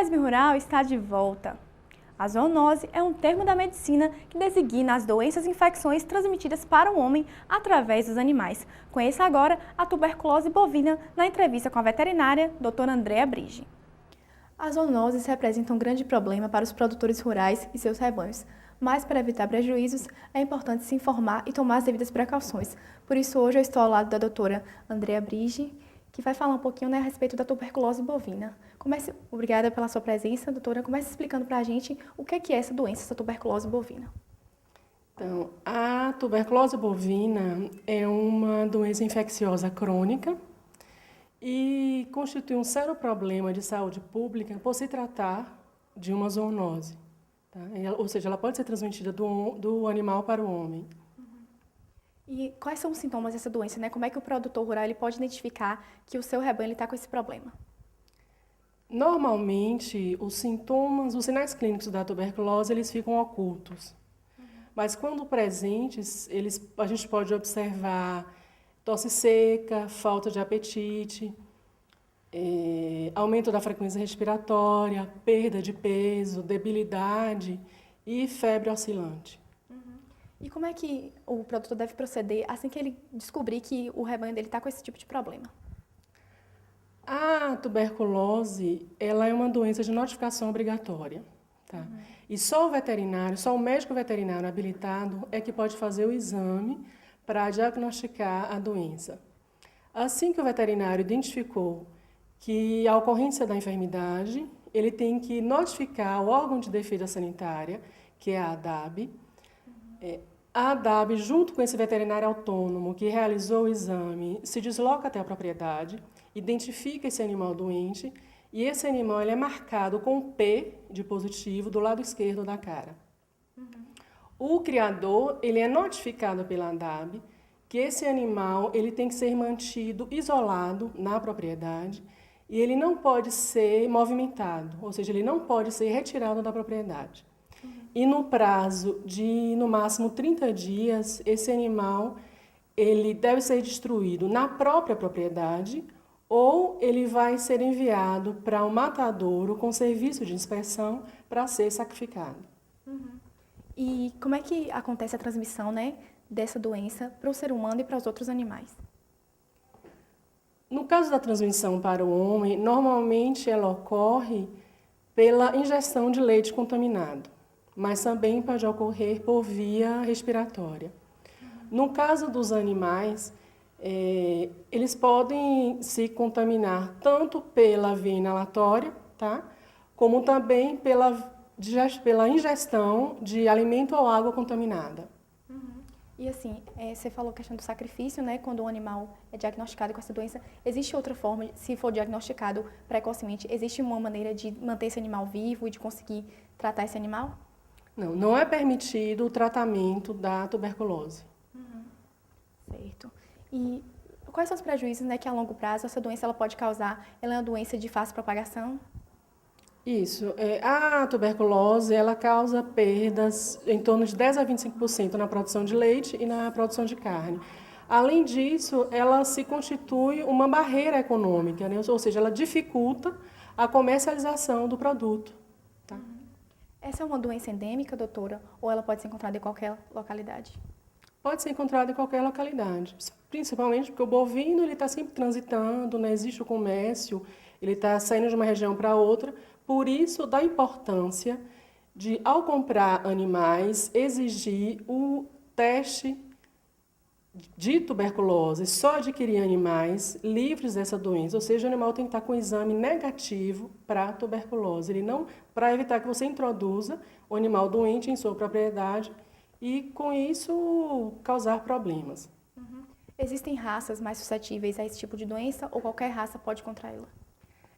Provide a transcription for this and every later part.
ESB Rural está de volta. A zoonose é um termo da medicina que designa as doenças e infecções transmitidas para o homem através dos animais. Conheça agora a tuberculose bovina na entrevista com a veterinária doutora Andrea Brige. As zoonoses representam um grande problema para os produtores rurais e seus rebanhos, mas para evitar prejuízos é importante se informar e tomar as devidas precauções. Por isso hoje eu estou ao lado da doutora Andrea Brige, que vai falar um pouquinho, a respeito da tuberculose bovina. Obrigada pela sua presença, doutora. Comece explicando para a gente o que é essa doença, essa tuberculose bovina. Então, a tuberculose bovina é uma doença infecciosa crônica e constitui um sério problema de saúde pública por se tratar de uma zoonose. Tá? Ou seja, ela pode ser transmitida do animal para o homem. E quais são os sintomas dessa doença, né? Como é que o produtor rural ele pode identificar que o seu rebanho está com esse problema? Normalmente, os sintomas, os sinais clínicos da tuberculose, eles ficam ocultos. Mas quando presentes, a gente pode observar tosse seca, falta de apetite, aumento da frequência respiratória, perda de peso, debilidade e febre oscilante. E como é que o produtor deve proceder assim que ele descobrir que o rebanho dele está com esse tipo de problema? A tuberculose, ela é uma doença de notificação obrigatória. Tá? E só o veterinário, só o médico veterinário habilitado é que pode fazer o exame para diagnosticar a doença. Assim que o veterinário identificou que a ocorrência da enfermidade, ele tem que notificar o órgão de defesa sanitária, que é a ADAB. A ADAB, junto com esse veterinário autônomo que realizou o exame, se desloca até a propriedade, identifica esse animal doente e esse animal ele é marcado com um P de positivo do lado esquerdo da cara. O criador ele é notificado pela ADAB que esse animal ele tem que ser mantido isolado na propriedade e ele não pode ser movimentado, ou seja, ele não pode ser retirado da propriedade. E no prazo de, no máximo, 30 dias, esse animal ele deve ser destruído na própria propriedade ou ele vai ser enviado para um matadouro com serviço de inspeção para ser sacrificado. E como é que acontece a transmissão, né, dessa doença para o ser humano e para os outros animais? No caso da transmissão para o homem, normalmente ela ocorre pela ingestão de leite contaminado, mas também pode ocorrer por via respiratória. No caso dos animais, eles podem se contaminar tanto pela via inalatória, tá? Como também pela ingestão de alimento ou água contaminada. E assim, você falou a questão do sacrifício, né? Quando um animal é diagnosticado com essa doença, existe outra forma, se for diagnosticado precocemente, existe uma maneira de manter esse animal vivo e de conseguir tratar esse animal? Não, não é permitido o tratamento da tuberculose. Certo. E quais são os prejuízos, né, que a longo prazo essa doença ela pode causar? Ela é uma doença de fácil propagação? Isso. A tuberculose ela causa perdas em torno de 10 a 25% na produção de leite e na produção de carne. Além disso, ela se constitui uma barreira econômica, né? Ou seja, ela dificulta a comercialização do produto. Tá? Essa é uma doença endêmica, doutora, ou ela pode ser encontrada em qualquer localidade? Pode ser encontrada em qualquer localidade, principalmente porque o bovino ele está sempre transitando, né? Existe o comércio, ele está saindo de uma região para outra. Por isso, da importância de, ao comprar animais, exigir o teste de tuberculose, só adquirir animais livres dessa doença, ou seja, o animal tem que estar com exame negativo para a tuberculose, ele não, para evitar que você introduza o animal doente em sua propriedade e, com isso, causar problemas. Existem raças mais suscetíveis a esse tipo de doença ou qualquer raça pode contraí-la?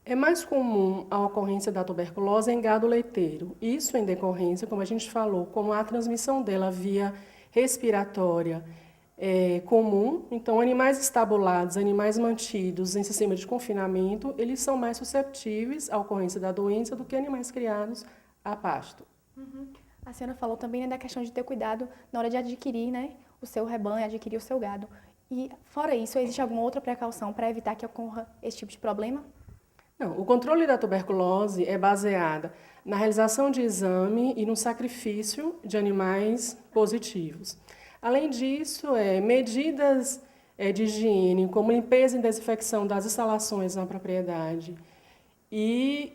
É mais comum a ocorrência da tuberculose em gado leiteiro. Isso em decorrência, como a gente falou, como a transmissão dela via respiratória é comum, então animais estabulados, animais mantidos em sistema de confinamento, eles são mais susceptíveis à ocorrência da doença do que animais criados a pasto. A senhora falou também, né, da questão de ter cuidado na hora de adquirir, né, o seu rebanho, adquirir o seu gado. E fora isso, existe alguma outra precaução para evitar que ocorra esse tipo de problema? Não, o controle da tuberculose é baseado na realização de exame e no sacrifício de animais positivos. Além disso, medidas de higiene, como limpeza e desinfecção das instalações na propriedade e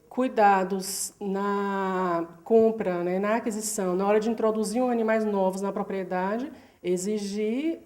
cuidados na compra, né, na aquisição, na hora de introduzir animais novos na propriedade, exigir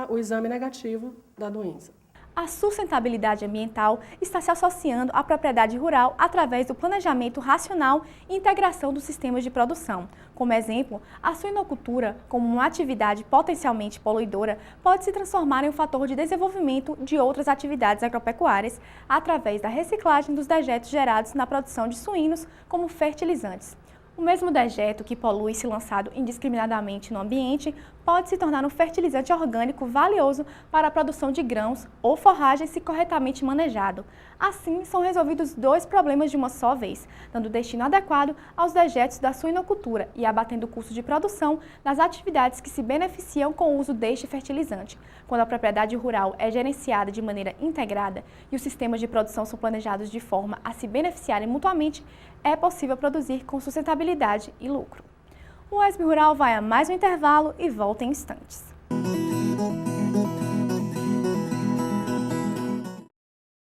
o exame negativo da doença. A sustentabilidade ambiental está se associando à propriedade rural através do planejamento racional e integração dos sistemas de produção. Como exemplo, a suinocultura, como uma atividade potencialmente poluidora, pode se transformar em um fator de desenvolvimento de outras atividades agropecuárias através da reciclagem dos dejetos gerados na produção de suínos como fertilizantes. O mesmo dejeto que polui se lançado indiscriminadamente no ambiente pode se tornar um fertilizante orgânico valioso para a produção de grãos ou forragem se corretamente manejado. Assim, são resolvidos dois problemas de uma só vez, dando destino adequado aos dejetos da suinocultura e abatendo o custo de produção das atividades que se beneficiam com o uso deste fertilizante. Quando a propriedade rural é gerenciada de maneira integrada e os sistemas de produção são planejados de forma a se beneficiarem mutuamente, é possível produzir com sustentabilidade e lucro. O ESB Rural vai a mais um intervalo e volta em instantes.